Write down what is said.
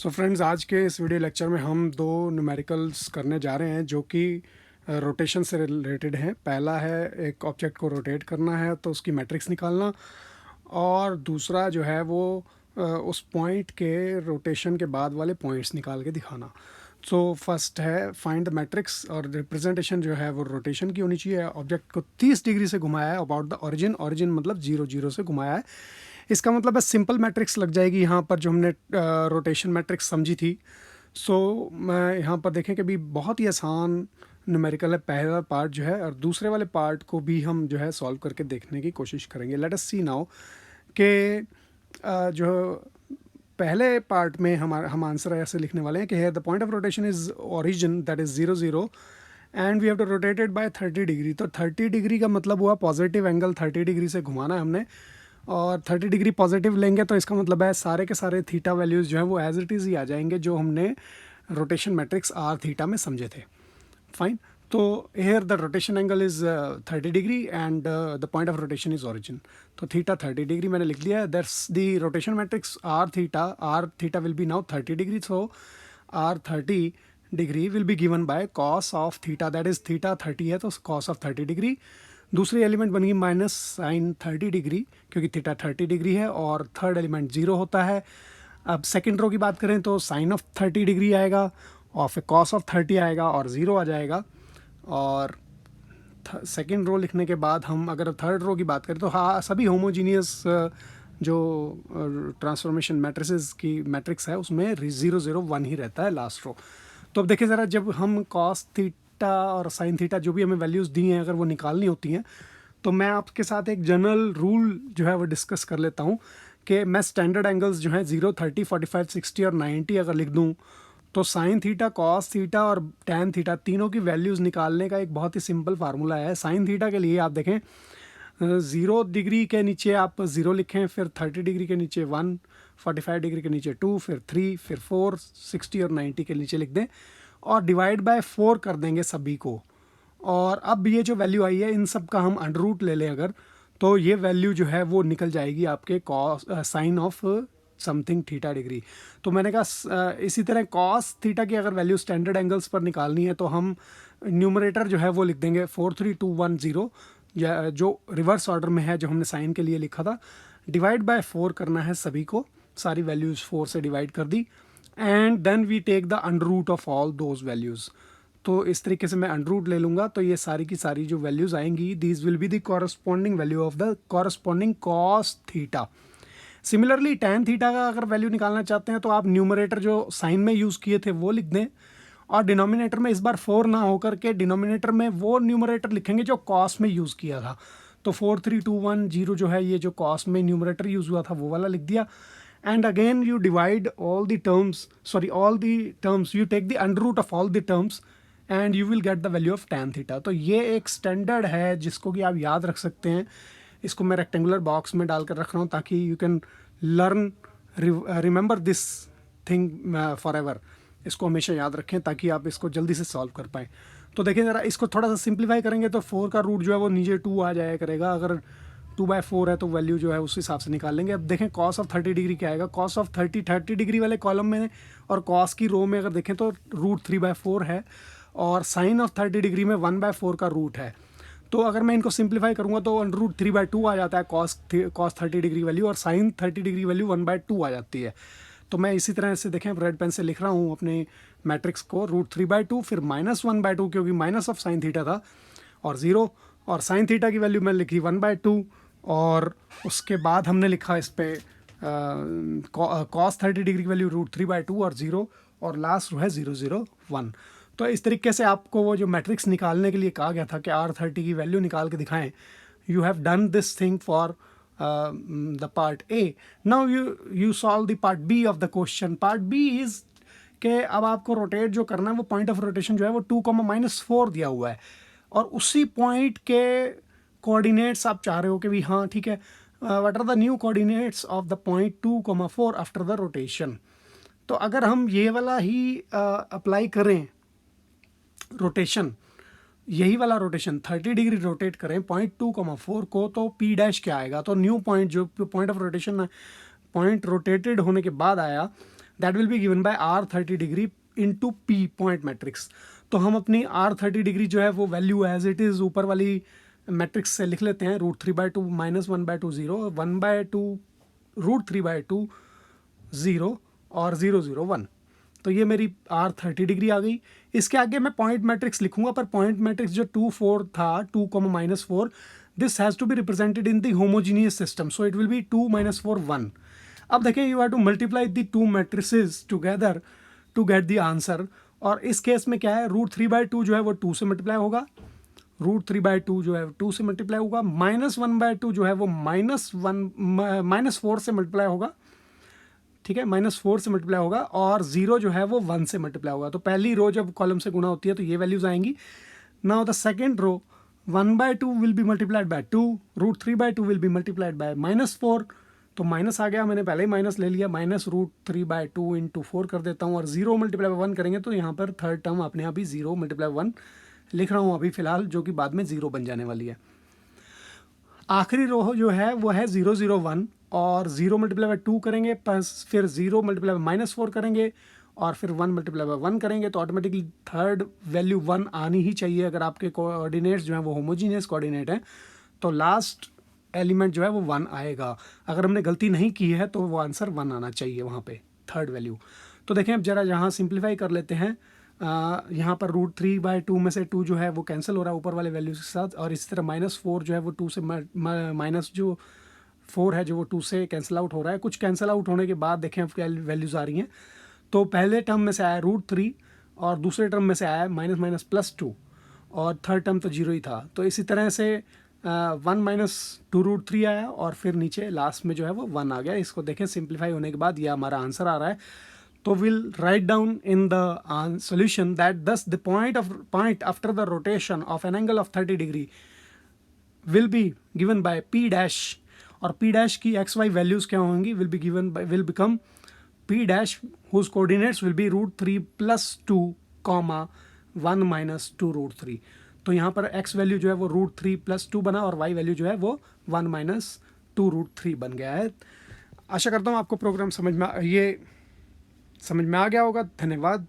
So friends, आज के इस वीडियो लेक्चर में हम दो न्यूमेरिकल्स करने जा रहे हैं जो कि रोटेशन से रिलेटेड हैं। पहला है एक ऑब्जेक्ट को रोटेट करना है तो उसकी मैट्रिक्स निकालना, और दूसरा जो है वो उस पॉइंट के रोटेशन के बाद वाले पॉइंट्स निकाल के दिखाना। सो फर्स्ट है फाइंड द मैट्रिक्स, और रिप्रेजेंटेशन जो है वो रोटेशन की होनी चाहिए। ऑब्जेक्ट को 30 डिग्री से घुमाया है अबाउट द ओरिजिन, ओरिजिन मतलब 0 0 से घुमाया है। इसका मतलब है सिंपल मैट्रिक्स लग जाएगी यहाँ पर जो हमने रोटेशन मैट्रिक्स समझी थी। सो मैं यहाँ पर देखें कि भी बहुत ही आसान न्यूमेरिकल है पहला पार्ट जो है, और दूसरे वाले पार्ट को भी हम जो है सॉल्व करके देखने की कोशिश करेंगे। लेट अस सी नाउ कि जो पहले पार्ट में हम आंसर ऐसे लिखने वाले हैं कि here the point of rotation is origin, that is 0 0, and we have to rotate it by 30 degree. तो 30 डिग्री का मतलब हुआ पॉजिटिव एंगल 30 डिग्री से घुमाना है हमने, और 30 डिग्री पॉजिटिव लेंगे तो इसका मतलब है सारे के सारे थीटा वैल्यूज़ जो हैं वो एज इट इज़ ही आ जाएंगे जो हमने रोटेशन मैट्रिक्स आर थीटा में समझे थे। फाइन। तो here the rotation angle is 30 degree and the point of rotation is origin. तो थीटा 30 डिग्री मैंने लिख लिया है। That's the rotation matrix R theta will be now 30 degree. So R 30 degree will be given by cos of theta, that is theta 30 है तो cos of 30 degree. दूसरी element बन गई माइनस साइन 30 डिग्री, क्योंकि थीटा 30 डिग्री है और third element 0 होता है। अब सेकेंड रो की बात करें तो साइन ऑफ 30 डिग्री आएगा और फिर कॉस ऑफ 30 आएगा और 0 आ जाएगा। और सेकेंड रो लिखने के बाद हम अगर थर्ड रो की बात करें तो हाँ, सभी होमोजीनियस जो ट्रांसफॉर्मेशन मैट्रिसेस की मैट्रिक्स है उसमें 0 0 1 ही रहता है लास्ट रो। तो अब देखिए ज़रा, जब हम कॉस थीटा और साइन थीटा जो भी हमें वैल्यूज़ दी हैं अगर वो निकालनी होती हैं तो मैं आपके साथ एक जनरल रूल जो है वो डिस्कस कर लेता हूँ कि मैं स्टैंडर्ड एंगल्स जो हैं 0 30 45 60 और 90 अगर लिख दूँ तो साइन थीटा, कॉस थीटा और टैन थीटा तीनों की वैल्यूज़ निकालने का एक बहुत ही सिंपल फार्मूला है। साइन थीटा के लिए आप देखें 0 डिग्री के नीचे आप 0 लिखें, फिर 30 डिग्री के नीचे 1, 45 डिग्री के नीचे 2, फिर 3, फिर 4, 60 और 90 के नीचे लिख दें और डिवाइड बाय 4 कर देंगे सभी को। और अब ये जो वैल्यू आई है इन सब का हम अंडर रूट ले लें अगर, तो ये वैल्यू जो है वो निकल जाएगी आपके cos sine of something theta degree. तो मैंने कहा इसी तरह कॉस थीटा की अगर वैल्यू स्टैंडर्ड एंगल्स पर निकालनी है तो हम न्यूमरेटर जो है वो लिख देंगे 43210, या जो रिवर्स ऑर्डर में है जो हमने साइन के लिए लिखा था। डिवाइड बाय 4 करना है सभी को, सारी वैल्यूज़ 4 से डिवाइड कर दी, and then we take the under root of all those values. तो इस तरीके से मैं अंडर रूट ले लूँगा तो ये सारी की सारी जो वैल्यूज़ आएंगी these will be the corresponding value of the corresponding cos theta. Similarly tan theta का अगर वैल्यू निकालना चाहते हैं तो आप न्यूमरेटर जो साइन में यूज़ किए थे वो लिख दें, और डिनोमिनेटर में इस बार 4 ना होकर के डिनोमिनेटर में वो न्यूमरेटर लिखेंगे जो कॉस में यूज़ किया था। तो 43210 जो है ये जो कॉस में न्यूमरेटर यूज़ हुआ था वो वाला लिख दिया, and again you divide all the terms, you take the under root of all the terms and you will get the value of tan theta. तो ये एक स्टैंडर्ड है जिसको कि आप याद रख सकते हैं। इसको मैं रेक्टेंगुलर बॉक्स में डालकर रख रहा हूँ ताकि you can learn remember this thing for ever. इसको हमेशा याद रखें ताकि आप इसको जल्दी से सॉल्व कर पाएँ। तो देखिए ज़रा, इसको थोड़ा सा सिंप्लीफाई करेंगे तो 4 का रूट जो है वो नीचे 2 आ जाया करेगा। अगर 2/4 है तो वैल्यू जो है उस हिसाब से निकाल लेंगे। अब देखें कॉस ऑफ 30 डिग्री क्या आएगा। कॉस ऑफ 30 डिग्री वाले कॉलम में और कॉस की रो में अगर देखें तो रूट 3/4 है, और साइन ऑफ 30 डिग्री में 1/4 का रूट है। तो अगर मैं इनको सिंप्लीफाई करूँगा तो अंडर रूट 3/2 आ जाता है कॉस 30 डिग्री वैल्यू, और साइन 30 डिग्री वैल्यू 1/2 आ जाती है। तो मैं इसी तरह से देखें रेड पेन से लिख रहा हूँ अपने मैट्रिक्स को, रूट 3/2 फिर -1/2 क्योंकि माइनस ऑफ साइन थीटा था, और 0, और साइन थीटा की वैल्यू मैंने लिखी 1/2, और उसके बाद हमने लिखा इस पर कॉस 30 डिग्री की वैल्यू रूट 3/2 और 0, और लास्ट है 0 0 1। तो इस तरीके से आपको वो जो मैट्रिक्स निकालने के लिए कहा गया था कि R30 की वैल्यू निकाल के दिखाएं, you have done this thing for the part A. Now you solve the part B of the question. Part B is कि अब आपको रोटेट जो करना है वो पॉइंट ऑफ रोटेशन जो है वो 2, -4 दिया हुआ है, और उसी पॉइंट के कोऑर्डिनेट्स आप चाह रहे हो कि भी हाँ ठीक है, what are the new coordinates of the point 2, 4 after the rotation. तो अगर हम ये वाला ही अप्लाई करें रोटेशन, यही वाला रोटेशन 30 डिग्री रोटेट करें पॉइंट 2, 4 को, तो पी डैश क्या आएगा। तो न्यू पॉइंट जो point of rotation point rotated होने के बाद आया that will be given by R 30 degree into P point matrix. तो हम अपनी आर 30 डिग्री जो है वो वैल्यू एज इट इज़ ऊपर वाली मैट्रिक्स से लिख लेते हैं, √3/2 -1/2 0, 1/2 √3/2 0 और 0 0 1। तो ये मेरी आर 30 डिग्री आ गई। इसके आगे मैं पॉइंट मैट्रिक्स लिखूंगा, पर पॉइंट मैट्रिक्स जो 2 4 था, 2, -4, this has to be represented in the homogeneous system, so it will be 2 -4 1। अब देखिए, you have to multiply the two matrices together to get the answer. और इस केस में क्या है, √3/2 जो है वो 2 से मल्टीप्लाई होगा, √3/2 जो है 2 से मल्टीप्लाई होगा, -1/2 जो है वो -4 से मल्टीप्लाई होगा, ठीक है, -4 से मल्टीप्लाई होगा, और 0 जो है वो 1 से मल्टीप्लाई होगा। तो पहली रो जब कॉलम से गुणा होती है तो ये वैल्यूज आएंगी। Now the second row, 1/2 will be multiplied by 2, √3/2 will be multiplied by -4, तो माइनस आ गया, मैंने पहले ही माइनस ले लिया, -√3/2 इंटू 4 कर देता हूँ, और 0 मल्टीप्लाई बाय 1 करेंगे तो यहाँ पर थर्ड टर्म अपने आप ही 0 मल्टीप्लाई 1 लिख रहा हूँ अभी फ़िलहाल, जो कि बाद में 0 बन जाने वाली है। आखिरी रो जो है वो है 0 0 1, और 0 मल्टीप्लाई बाय 2 करेंगे, प्लस फिर 0 मल्टीप्लाई बाय -4 करेंगे, और फिर 1 मल्टीप्लाई बाय 1 करेंगे, तो ऑटोमेटिकली थर्ड वैल्यू 1 आनी ही चाहिए। अगर आपके कोऑर्डिनेट्स जो हैं वो होमोजीनियस कोऑर्डिनेट हैं तो लास्ट एलिमेंट जो है वो 1 आएगा। अगर हमने गलती नहीं की है तो वो आंसर 1 आना चाहिए वहाँ पे, थर्ड वैल्यू। तो देखें, अब जरा यहाँ सिंप्लीफाई कर लेते हैं। यहाँ पर √3/2 में से 2 जो है वो कैंसिल हो रहा है ऊपर वाले वैल्यूज के साथ, और इसी तरह -4 जो है वो 2 से माइनस जो 4 है जो वो 2 से कैंसिल आउट हो रहा है। कुछ कैंसिल आउट होने के बाद देखें अब क्या वैल्यूज़ आ रही हैं। तो पहले टर्म में से आया √3, और दूसरे टर्म में से आया -+2, और थर्ड टर्म तो 0 ही था। तो इसी तरह से 1 - 2√3 आया, और फिर नीचे लास्ट में जो है वो 1 आ गया। इसको देखें सिंप्लीफाई होने के बाद ये हमारा आंसर आ रहा है। तो we'll write down in the solution that thus the point after the rotation of an angle of 30 degree will be given by p dash, और p dash की xy values क्या होंगी, will become p dash whose coordinates will be √3+2, 1 - 2√3। तो यहाँ पर x value जो है वो √3+2 बना, और y वैल्यू जो है वो 1 - 2√3 बन गया है। आशा करता हूँ आपको प्रोग्राम समझ में आ गया होगा। धन्यवाद।